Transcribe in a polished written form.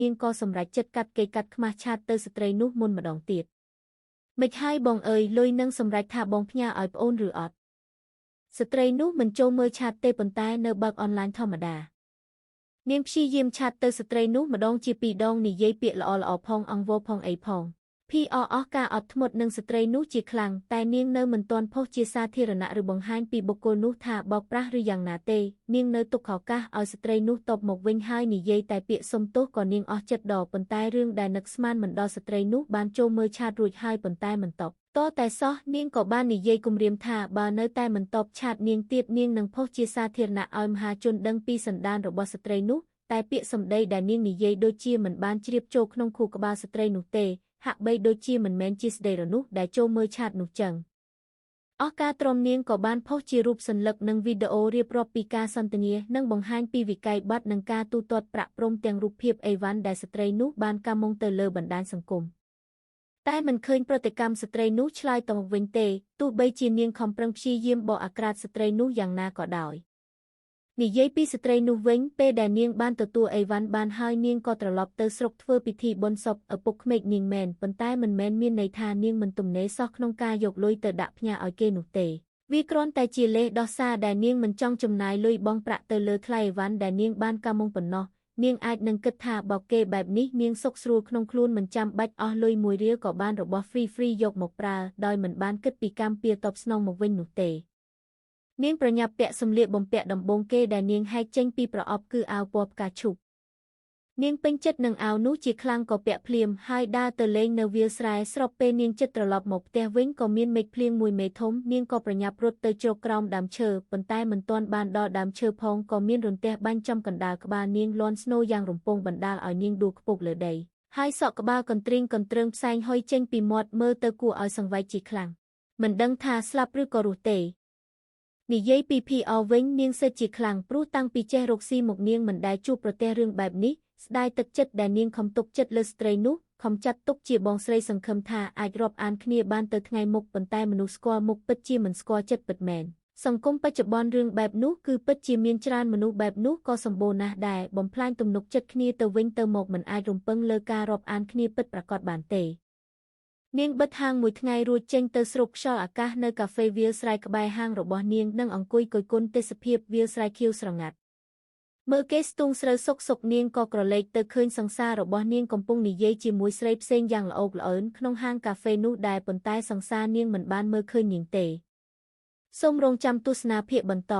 នាងក៏សម្រេចចិត្តកាត់គេកាត់ខ្មាស់ឆាតទៅស្ត្រីនោះមុនម្ដងទៀតមិនហើយបងអើយលុយនឹងសម្រេចថាបងផ្ញើឲ្យប្អូនឬអត់ស្ត្រីនោះមិនចូលមើលឆាតទេប៉ុន្តែនៅបើកអនឡាញធម្មតានាងព្យាយាមឆាតទៅស្ត្រីនោះម្ដងជាពីរដងនិយាយពាក្យល្អៗផងអង្វរផងអីផងអស់ការអត់ធ្មត់នឹងស្ត្រីនោះជាខ្លាំងតែនាងនៅមិនទាន់ផុសជាសាធារណៈឬបង្ហាញពីបុគ្គលនោះថាបោកប្រាស់ឬយ៉ាងណាទេនាងនៅទុកឱកាសឲ្យស្ត្រីនោះតបមកវិញហើយនិយាយតែពាក្យសុំទោសក៏នាងអស់ចិត្តដប៉ុន្តែរឿងដែលនឹកស្មានមិនដល់ស្ត្រីនោះបានចូលមើលឆាតរួចហើយប៉ុន្តែមិនតបតតែសោះនាងក៏បាននិយាយគំរាមថាបើនៅតែមិនតបឆាតនាងទៀតនាងនឹងផុសជាសាធារណៈឲ្យមហាជនដឹងពីសន្តានរបស់ស្ត្រីនោះតែពាក្យសម្ដីដែលនាងនិយាយដូចជាមិនបានជ្រាបចូលក្នុងខួរក្បាលស្ត្រីនោះទេហាក់បីដូចជាមិនមែនជាស្ដីរនោះដែលចូលមើលឆាតនោះចឹងអស់ការទ្រាំនាងក៏បានផុសជារូបសន្លឹកនិងវីដេអូរៀបរាប់ពីការសន្ទនានិងបង្ហាញពីវិក័យប័ត្រនិងការទូទាត់ប្រាក់ព្រមទាំងរូបភាពអីវ៉ាន់ដែលស្ត្រីនោះបានកាម៉ុងទៅលើបណ្ដាញសង្គមតែមិនឃើញប្រតិកម្មស្ត្រីនោះឆ្លើយតបវិញទេទោះបីជានាងខំប្រឹងព្យាយាមបកអាក្រាតស្ត្រីនោះយ៉ាងណាក៏ដោយនិយាយពីស្ត្រីនោះវិញពេលដែលនាងបានទទួលអីវ៉ាន់បានហើយនាងក៏ត្រឡប់ទៅស្រុកធ្វើពិធីបុណ្យសពឪពុកក្មេកនាងមែនប៉ុន្តែមិនមែនមានន័យថានាងមិនទំនេរសោះក្នុងការយកលុយទៅដាក់ផ្ញើឲ្យគេនោះទេវាគ្រាន់តែជាលេសដោះសារដែលនាងមិនចង់ចំណាយលុយបង់ប្រាក់ទៅលើថ្លៃអីវ៉ាន់ដែលនាងបានកាម៉ុងប៉ុណ្ណោះនាងអាចនឹងគិតថាបោកគេបែបនេះនាងសុខស្រួលក្នុងខ្លួនមិនចាំបាច់អស់លុយ1រៀលក៏បានរបស់ហ្វ្រីយកមកប្រើដោយមិនបានគិតពីកម្មពៀតបស្នងមកវិញនោះទេនាងប្រញាប់ពាក់សម្លៀកបំពាក់ដំបូងគេដែលនាងហែកចេញពីប្រអប់គឺអាវពណ៌ផ្កាឈូកនាងពេញចិត្តនឹងអាវនោះជាខ្លាំងក៏ពាក់ភ្លាមហើយដើរទៅលេងនៅវាលស្រែស្របពេលនាងចិត្តត្រឡប់មកផ្ទះវិញក៏មានមេឃភ្លៀងមួយមេធំនាងក៏ប្រញាប់រត់ទៅជ្រកក្រោមដើមឈើប៉ុន្តែមិនទាន់បានដល់ដើមឈើផងក៏មានរន្ទះបាញ់ចំកណ្ដាលក្បាលនាងលាន់ស្នូរយ៉ាងរំពងបណ្ដាលឲ្យនាងដួលខ្ពស់លើដីហើយសក់ក្បាលកន្ទ្រីងកន្ទ្រឹងផ្សែងហុយចេញពីមាត់មើលទៅគួរឲ្យសង្វេគជាខ្លាំងមិនដឹងថាស្លាប់ឬក៏រស់ទេនិយាយពី PR វិញនាងសិតជាខ្លាំងព្រោះតាំងពីចេះរកស៊ីមកនាងមិនដែលជួបប្រទះរឿងបែបនេះស្ដាយទឹកចិត្តដែលនាងខំទុកចិត្តលើស្ត្រីនោះខំចាត់ទុកជាបងស្រីសង្ឃឹមថាអាចរាប់អានគ្នាបានទៅថ្ងៃមុខប៉ុន្តែមនុស្សស្គាល់មុខពិតជាមិនស្គាល់ចិត្តពិតមែនសង្គមបច្ចុប្បន្នរឿងបែបនោះគឺពិតជាមានច្រើនមនុស្សបែបនោះក៏សម្បូរណាស់ដែរបំផ្លាញទំនុកចិត្តគ្នាទៅវិញទៅមកមិនអាចរំពឹងលើការរាប់អានគ្នាពិតប្រាកដបានទេនាងបិទហាងមួយថ្ងៃរួចចេញទៅស្រូបខ្យល់អាកាសនៅកាហ្វេវាលស្រែក្បែរហាងរបស់នាងនិងអង្គុយគយគន់ទេសភាពវាលស្រែខៀវស្រងាត់មើលគេស្ទូងស្រូវសុកនាងក៏ក្រឡេកទៅឃើញសង្សាររបស់នាងកំពុងនិយាយជាមួយស្រីផ្សេងយ៉ាងល្អល្អើនក្នុងហាងកាហ្វេនោះដែរប៉ុន្តែសង្សារនាងមិនបានមើលឃើញនាងទេសូមរងចាំទស្សនាភាគបន្ត